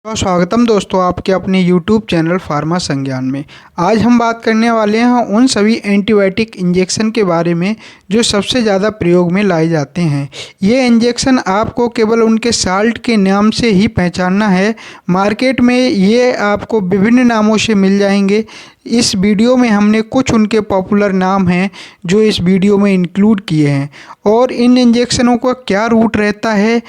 तो स्वागतम दोस्तों आपके अपने YouTube चैनल फार्मा संज्ञान में। आज हम बात करने वाले हैं उन सभी एंटीबायोटिक इंजेक्शन के बारे में जो सबसे ज़्यादा प्रयोग में लाए जाते हैं। ये इंजेक्शन आपको केवल उनके साल्ट के नाम से ही पहचानना है। मार्केट में ये आपको विभिन्न नामों से मिल जाएंगे। इस वीडियो में हमने कुछ उनके पॉपुलर नाम हैं जो इस वीडियो में इंक्लूड किए हैं। और इन इंजेक्शनों का क्या रूट रहता है,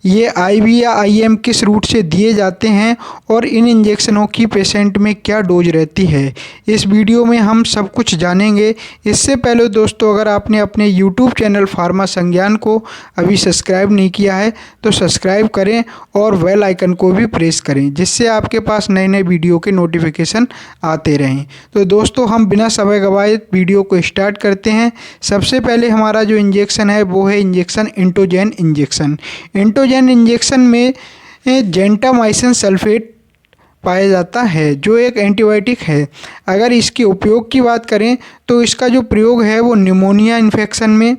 ये आईवी या आईएम किस रूट से दिए जाते हैं और इन इंजेक्शनों की पेशेंट में क्या डोज रहती है, इस वीडियो में हम सब कुछ जानेंगे। इससे पहले दोस्तों, अगर आपने अपने YouTube चैनल फार्मा संज्ञान को अभी सब्सक्राइब नहीं किया है तो सब्सक्राइब करें और बेल आइकन को भी प्रेस करें, जिससे आपके पास नए नए वीडियो के नोटिफिकेशन आते रहें। तो दोस्तों, हम बिना समय गवाए वीडियो को स्टार्ट करते हैं। सबसे पहले हमारा जो इंजेक्शन है वो है इंजेक्शन इंटोजेन इंजेक्शन। इंटोजेन इंजेक्शन में जेंटामाइसिन सल्फेट पाया जाता है जो एक एंटीबायोटिक है। अगर इसके उपयोग की बात करें तो इसका जो प्रयोग है वो निमोनिया इन्फेक्शन में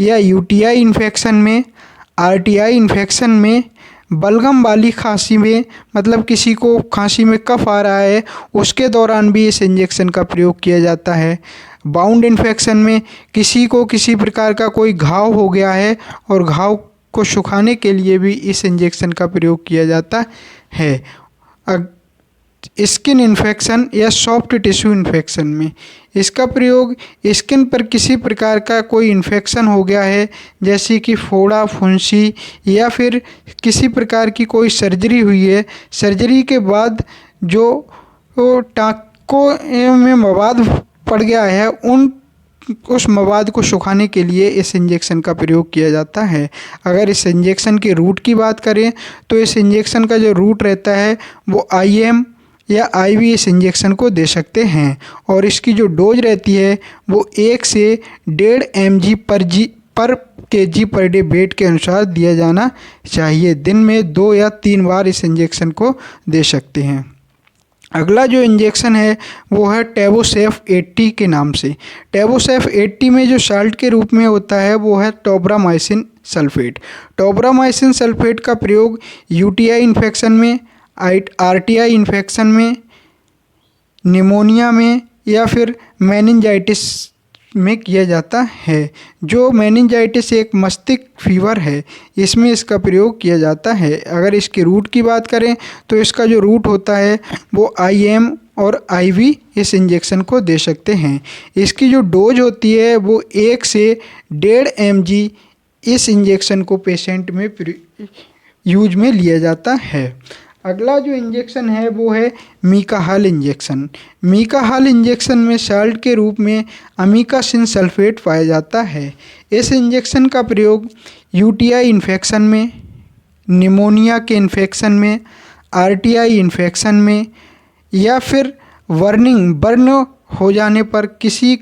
या यूटीआई इन्फेक्शन में, आरटीआई इन्फेक्शन में, बलगम वाली खांसी में, मतलब किसी को खांसी में कफ आ रहा है उसके दौरान भी इस इंजेक्शन का प्रयोग किया जाता है। बाउंड इन्फेक्शन में, किसी को किसी प्रकार का कोई घाव हो गया है और घाव को सुखाने के लिए भी इस इंजेक्शन का प्रयोग किया जाता है। स्किन इन्फेक्शन या सॉफ्ट टिश्यू इन्फेक्शन में इसका प्रयोग स्किन पर किसी प्रकार का कोई इन्फेक्शन हो गया है, जैसे कि फोड़ा, फुंसी या फिर किसी प्रकार की कोई सर्जरी हुई है, सर्जरी के बाद जो टाँकों में मवाद पड़ गया है उस मवाद को सुखाने के लिए इस इंजेक्शन का प्रयोग किया जाता है। अगर इस इंजेक्शन के रूट की बात करें तो इस इंजेक्शन का जो रूट रहता है वो आईएम या आईवी इस इंजेक्शन को दे सकते हैं और इसकी जो डोज रहती है वो 1 से 1.5 mg पर kg पर डे वेट के अनुसार दिया जाना चाहिए। दिन में 2 या 3 बार इस इंजेक्शन को दे सकते हैं। अगला जो इंजेक्शन है वो है टैबोसेफ 80 के नाम से। टैबोसेफ 80 में जो साल्ट के रूप में होता है वो है टोब्रामाइसिन सल्फेट। टोब्रामाइसिन सल्फेट का प्रयोग यूटीआई इन्फेक्शन में, आरटीआई इन्फेक्शन में, निमोनिया में या फिर मेनिंजाइटिस में किया जाता है। जो मेनिंजाइटिस एक मस्तिष्क फीवर है, इसमें इसका प्रयोग किया जाता है। अगर इसके रूट की बात करें तो इसका जो रूट होता है वो आईएम और आईवी इस इंजेक्शन को दे सकते हैं। इसकी जो डोज होती है वो 1 से 1.5 mg इस इंजेक्शन को पेशेंट में यूज में लिया जाता है। अगला जो इंजेक्शन है वो है मीकाहाल इंजेक्शन। मीकाहाल इंजेक्शन में साल्ट के रूप में अमीकासिन सल्फेट पाया जाता है। इस इंजेक्शन का प्रयोग यूटीआई इन्फेक्शन में, निमोनिया के इन्फेक्शन में, आरटीआई इन्फेक्शन में या फिर बर्न हो जाने पर किसी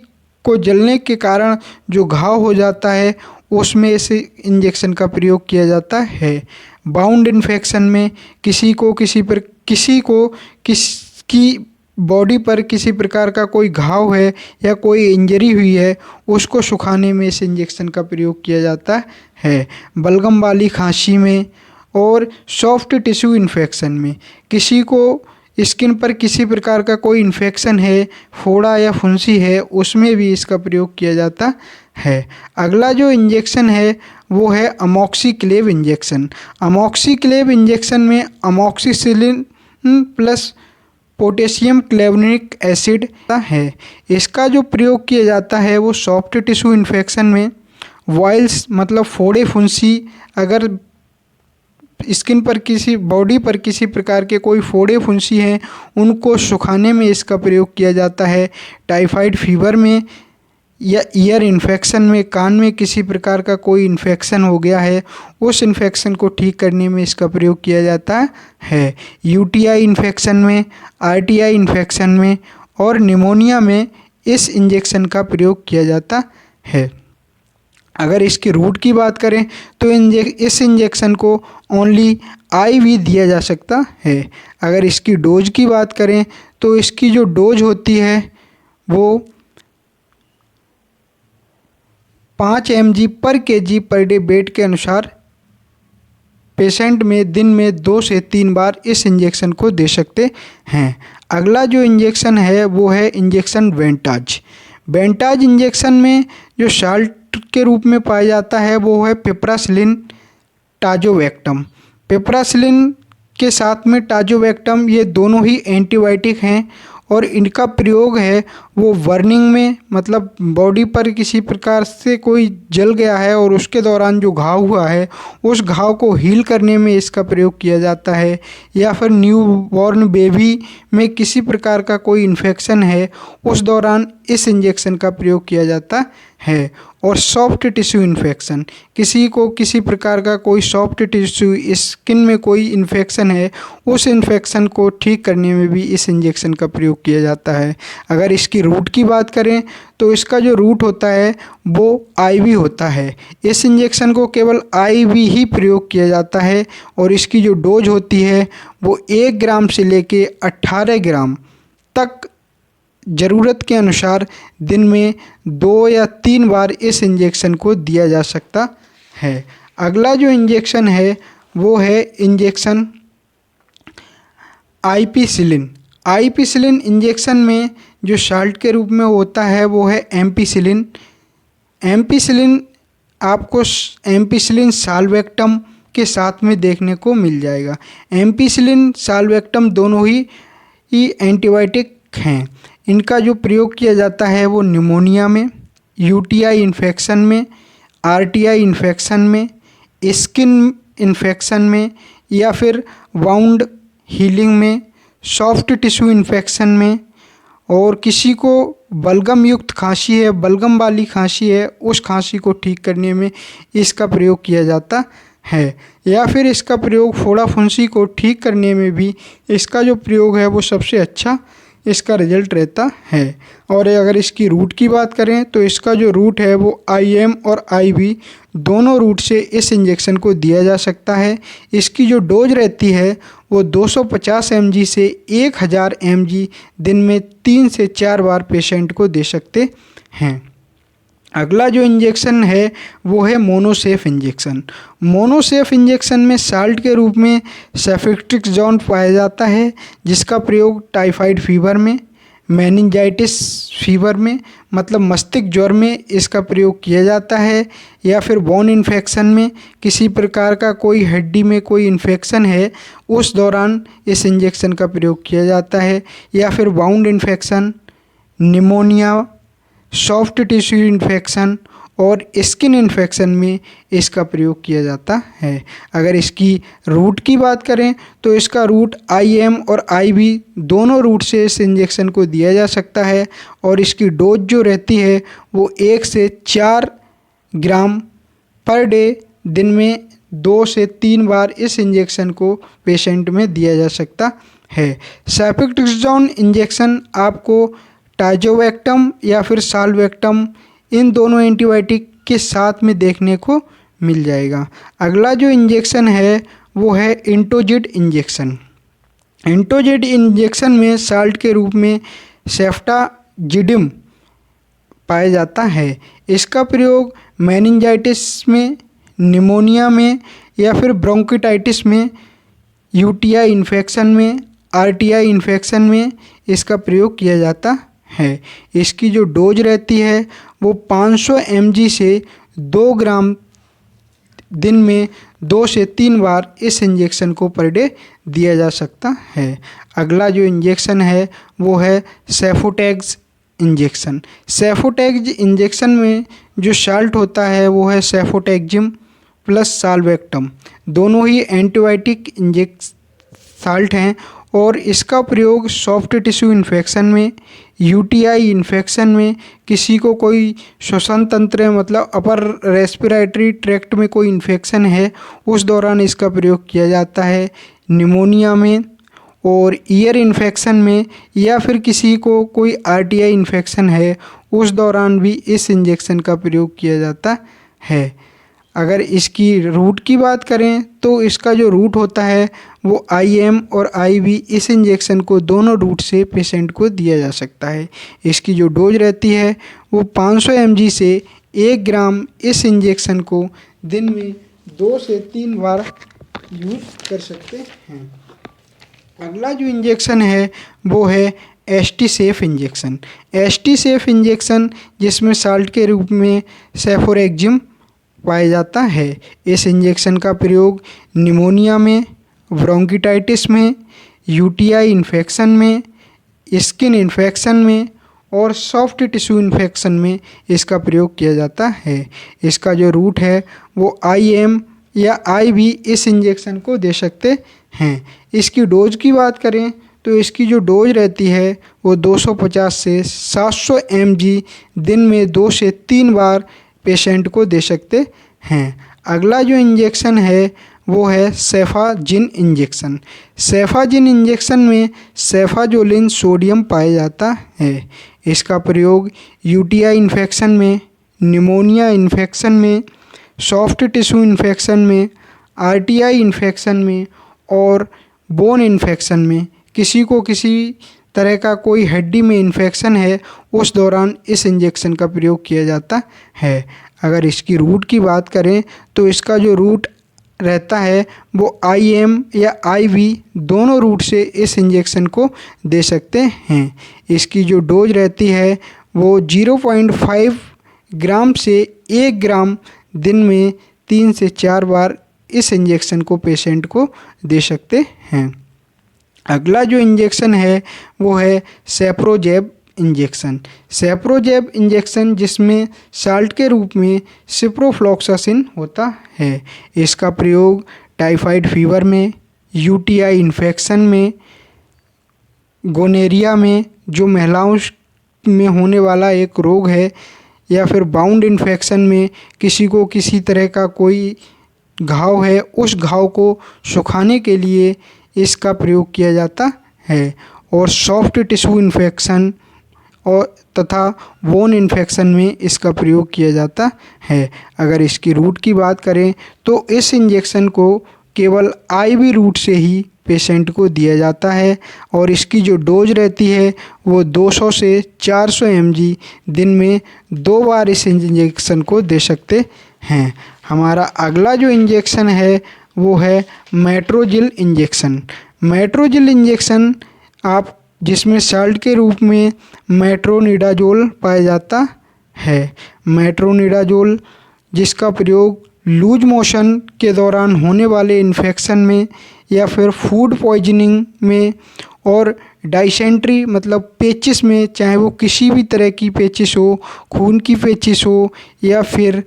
को जलने के कारण जो घाव हो जाता है उसमें इस इंजेक्शन का प्रयोग किया जाता है। बाउंड इन्फेक्शन में, किसी की बॉडी पर किसी प्रकार का कोई घाव है या कोई इंजरी हुई है उसको सुखाने में इस इंजेक्शन का प्रयोग किया जाता है। बलगम वाली खांसी में और सॉफ्ट टिश्यू इन्फेक्शन में, किसी को स्किन पर किसी प्रकार का कोई इन्फेक्शन है, फोड़ा या फुंसी है, उसमें भी इसका प्रयोग किया जाता है। अगला जो इंजेक्शन है वो है अमोक्सिक्लेव इंजेक्शन। अमोक्सिक्लेव इंजेक्शन में amoxicillin plus potassium clavulanic acid है। इसका जो प्रयोग किया जाता है वो सॉफ्ट टिश्यू इन्फेक्शन में, वॉइल्स मतलब फोड़े फुंसी, अगर स्किन पर बॉडी पर किसी प्रकार के कोई फोड़े फुंसी हैं उनको सुखाने में इसका प्रयोग किया जाता है। टाइफाइड फीवर में या ईयर इन्फेक्शन में, कान में किसी प्रकार का कोई इन्फेक्शन हो गया है उस इन्फेक्शन को ठीक करने में इसका प्रयोग किया जाता है। यूटीआई इन्फेक्शन में, आरटीआई इन्फेक्शन में और निमोनिया में इस इंजेक्शन का प्रयोग किया जाता है। अगर इसके रूट की बात करें तो इस इंजेक्शन को ओनली आईवी दिया जा सकता है। अगर इसकी डोज की बात करें तो इसकी जो डोज होती है वो 5 mg पर kg पर डे वेट के अनुसार पेशेंट में दिन में 2 से 3 बार इस इंजेक्शन को दे सकते हैं। अगला जो इंजेक्शन है वो है इंजेक्शन वेंटाज। वेंटाज इंजेक्शन में जो साल्ट के रूप में पाया जाता है वो है पिप्रासिलिन टाजोवैक्टम। पिप्रासिलिन के साथ में टाजोवैक्टम, ये दोनों ही एंटीबायोटिक हैं और इनका प्रयोग है वो बर्निंग में, मतलब बॉडी पर किसी प्रकार से कोई जल गया है और उसके दौरान जो घाव हुआ है उस घाव को हील करने में इसका प्रयोग किया जाता है, या फिर न्यू बॉर्न बेबी में किसी प्रकार का कोई इन्फेक्शन है उस दौरान इस इंजेक्शन का प्रयोग किया जाता है। और सॉफ्ट टिश्यू इन्फेक्शन, किसी को किसी प्रकार का कोई सॉफ्ट टिश्यू स्किन में कोई इन्फेक्शन है उस इन्फेक्शन को ठीक करने में भी इस इंजेक्शन का प्रयोग किया जाता है। अगर इसकी रूट की बात करें तो इसका जो रूट होता है वो आईवी होता है। इस इंजेक्शन को केवल आईवी ही प्रयोग किया जाता है और इसकी जो डोज होती है वो 1 ग्राम से लेके 18 ग्राम तक ज़रूरत के अनुसार दिन में 2 या 3 बार इस इंजेक्शन को दिया जा सकता है। अगला जो इंजेक्शन है वो है इंजेक्शन आईपीसिलिन। आईपीसिलिन इंजेक्शन में जो साल्ट के रूप में होता है वो है एम्पिसिलिन। एम्पिसिलिन आपको एम्पिसिलिन साल्वेक्टम के साथ में देखने को मिल जाएगा। एम्पिसिलिन साल्वेक्टम दोनों ही एंटीबायोटिक हैं। इनका जो प्रयोग किया जाता है वो निमोनिया में, यूटीआई इन्फेक्शन में, आरटीआई इन्फेक्शन में, स्किन इन्फेक्शन में, या फिर वाउंड हीलिंग में, सॉफ्ट टिश्यू इन्फेक्शन में, और किसी को बलगम युक्त खांसी है, बलगम वाली खांसी है, उस खांसी को ठीक करने में इसका प्रयोग किया जाता है। या फिर इसका प्रयोग फोड़ा फुंसी को ठीक करने में भी इसका जो प्रयोग है वो सबसे अच्छा इसका रिजल्ट रहता है। और अगर इसकी रूट की बात करें तो इसका जो रूट है वो आईएम और आईवी दोनों रूट से इस इंजेक्शन को दिया जा सकता है। इसकी जो डोज रहती है वो 250 mg से 1000 mg दिन में 3 से 4 बार पेशेंट को दे सकते हैं। अगला जो इंजेक्शन है वो है मोनोसेफ इंजेक्शन। मोनोसेफ इंजेक्शन में साल्ट के रूप में सेफेट्रिक्सोन पाया जाता है, जिसका प्रयोग टाइफाइड फीवर में, मेनिंजाइटिस फीवर में, मतलब मस्तिष्क ज्वर में इसका प्रयोग किया जाता है, या फिर बोन इन्फेक्शन में, किसी प्रकार का कोई हड्डी में कोई इन्फेक्शन है उस दौरान इस इंजेक्शन का प्रयोग किया जाता है, या फिर wound infection, pneumonia, soft tissue infection और स्किन इन्फेक्शन में इसका प्रयोग किया जाता है। अगर इसकी रूट की बात करें तो इसका रूट आईएम और आईवी दोनों रूट से इस इंजेक्शन को दिया जा सकता है और इसकी डोज जो रहती है वो 1 से 4 ग्राम पर डे दिन में 2 से 3 बार इस इंजेक्शन को पेशेंट में दिया जा सकता है। सेफेट्रिक्सोन इंजेक्शन आपको टाजोवैक्टम या फिर साल्वेक्टम इन दोनों एंटीबायोटिक के साथ में देखने को मिल जाएगा। अगला जो इंजेक्शन है वो है इंटोजिड इंजेक्शन। इंटोजिड इंजेक्शन में साल्ट के रूप में सेफ्टाजिडिम पाया जाता है। इसका प्रयोग मेनिंजाइटिस में, निमोनिया में, या फिर ब्रोंकिटाइटिस में, यूटीआई इन्फेक्शन में, आरटीआई इन्फेक्शन में इसका प्रयोग किया जाता है। इसकी जो डोज रहती है वो 500 mg से 2 ग्राम दिन में 2 से 3 बार इस इंजेक्शन को पर डे दिया जा सकता है। अगला जो इंजेक्शन है वो है सेफोटैक्स इंजेक्शन। सेफोटैक्स इंजेक्शन में जो साल्ट होता है वो है सेफोटैक्जिम प्लस साल्वेक्टम, दोनों ही एंटीबायोटिक साल्ट हैं और इसका प्रयोग सॉफ्ट टिश्यू इन्फेक्शन में, यूटीआई इन्फेक्शन में, किसी को कोई श्वसन तंत्र मतलब अपर रेस्पिरेटरी ट्रैक्ट में कोई इन्फेक्शन है उस दौरान इसका प्रयोग किया जाता है, निमोनिया में और ईयर इन्फेक्शन में, या फिर किसी को कोई आरटीआई इन्फेक्शन है उस दौरान भी इस इंजेक्शन का प्रयोग किया जाता है। अगर इसकी रूट की बात करें तो इसका जो रूट होता है वो आईएम और आईवी इस इंजेक्शन को दोनों रूट से पेशेंट को दिया जा सकता है। इसकी जो डोज रहती है वो 500 mg से 1 ग्राम इस इंजेक्शन को दिन में 2 से 3 बार यूज़ कर सकते हैं। अगला जो इंजेक्शन है वो है ST safe injection. ST safe injection जिसमें साल्ट के रूप में सेफोरेक्जिम पाया जाता है। इस इंजेक्शन का प्रयोग निमोनिया में, ब्रोंकिटाइटिस में, यूटीआई इन्फेक्शन में, स्किन इन्फेक्शन में और सॉफ्ट टिश्यू इन्फेक्शन में इसका प्रयोग किया जाता है। इसका जो रूट है वो आईएम या आईवी इस इंजेक्शन को दे सकते हैं। इसकी डोज की बात करें तो इसकी जो डोज रहती है वो 250 से 700 mg दिन में 2 से 3 बार पेशेंट को दे सकते हैं। अगला जो इंजेक्शन है वो है सेफाजिन इंजेक्शन। सेफाजिन इंजेक्शन में सेफाजोलिन सोडियम पाया जाता है। इसका प्रयोग यूटीआई इन्फेक्शन में, निमोनिया इन्फेक्शन में, सॉफ्ट टिश्यू इन्फेक्शन में, आरटीआई इन्फेक्शन में और बोन इन्फेक्शन में, किसी को किसी तरह का कोई हड्डी में इन्फेक्शन है उस दौरान इस इंजेक्शन का प्रयोग किया जाता है। अगर इसकी रूट की बात करें तो इसका जो रूट रहता है वो आईएम या आईवी दोनों रूट से इस इंजेक्शन को दे सकते हैं। इसकी जो डोज रहती है वो 0.5 ग्राम से 1 ग्राम दिन में 3 से 4 बार इस इंजेक्शन को पेशेंट को दे सकते हैं। अगला जो इंजेक्शन है वो है सेप्रोजेब इंजेक्शन। सेप्रोजेब इंजेक्शन जिसमें साल्ट के रूप में सिप्रोफ्लॉक्सासिन होता है। इसका प्रयोग टाइफाइड फीवर में, यूटीआई इन्फेक्शन में, गोनेरिया में जो महिलाओं में होने वाला एक रोग है, या फिर बाउंड इन्फेक्शन में किसी को किसी तरह का कोई घाव है उस घाव को सुखाने के लिए इसका प्रयोग किया जाता है। और सॉफ्ट टिश्यू इन्फेक्शन और तथा बोन इन्फेक्शन में इसका प्रयोग किया जाता है। अगर इसकी रूट की बात करें तो इस इंजेक्शन को केवल आईवी रूट से ही पेशेंट को दिया जाता है और इसकी जो डोज रहती है वो 200 से 400 mg दिन में 2 बार इस इंजेक्शन को दे सकते हैं। हमारा अगला जो इंजेक्शन है वो है मेट्रोजिल इंजेक्शन। मेट्रोजिल इंजेक्शन आप जिसमें साल्ट के रूप में मेट्रोनिडाजोल पाया जाता है। मेट्रोनिडाजोल जिसका प्रयोग लूज मोशन के दौरान होने वाले इन्फेक्शन में या फिर फूड पॉइजनिंग में और डाइसेंट्री मतलब पेचिस में, चाहे वो किसी भी तरह की पेचिस हो, खून की पेचिस हो या फिर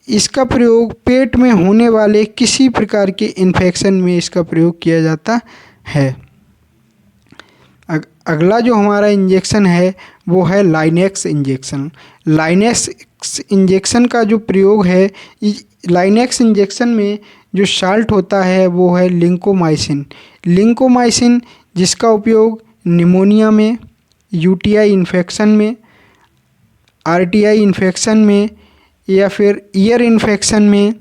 इसका प्रयोग पेट में होने वाले किसी प्रकार के इन्फेक्शन में इसका प्रयोग किया जाता है। अगला जो हमारा इंजेक्शन है वो है लाइनेक्स इंजेक्शन। लाइनेक्स इंजेक्शन का जो प्रयोग है, लाइनेक्स इंजेक्शन में जो साल्ट होता है वो है लिंकोमाइसिन। लिंकोमाइसिन जिसका उपयोग निमोनिया में, यूटीआई इन्फेक्शन में, आरटीआई इन्फेक्शन में या फिर ईयर इन्फेक्शन में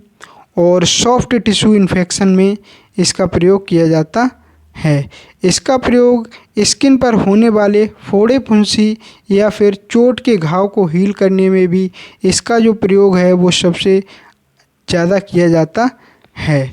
और सॉफ्ट टिश्यू इन्फेक्शन में इसका प्रयोग किया जाता है। इसका प्रयोग स्किन पर होने वाले फोड़े फुंसी या फिर चोट के घाव को हील करने में भी इसका जो प्रयोग है वो सबसे ज़्यादा किया जाता है।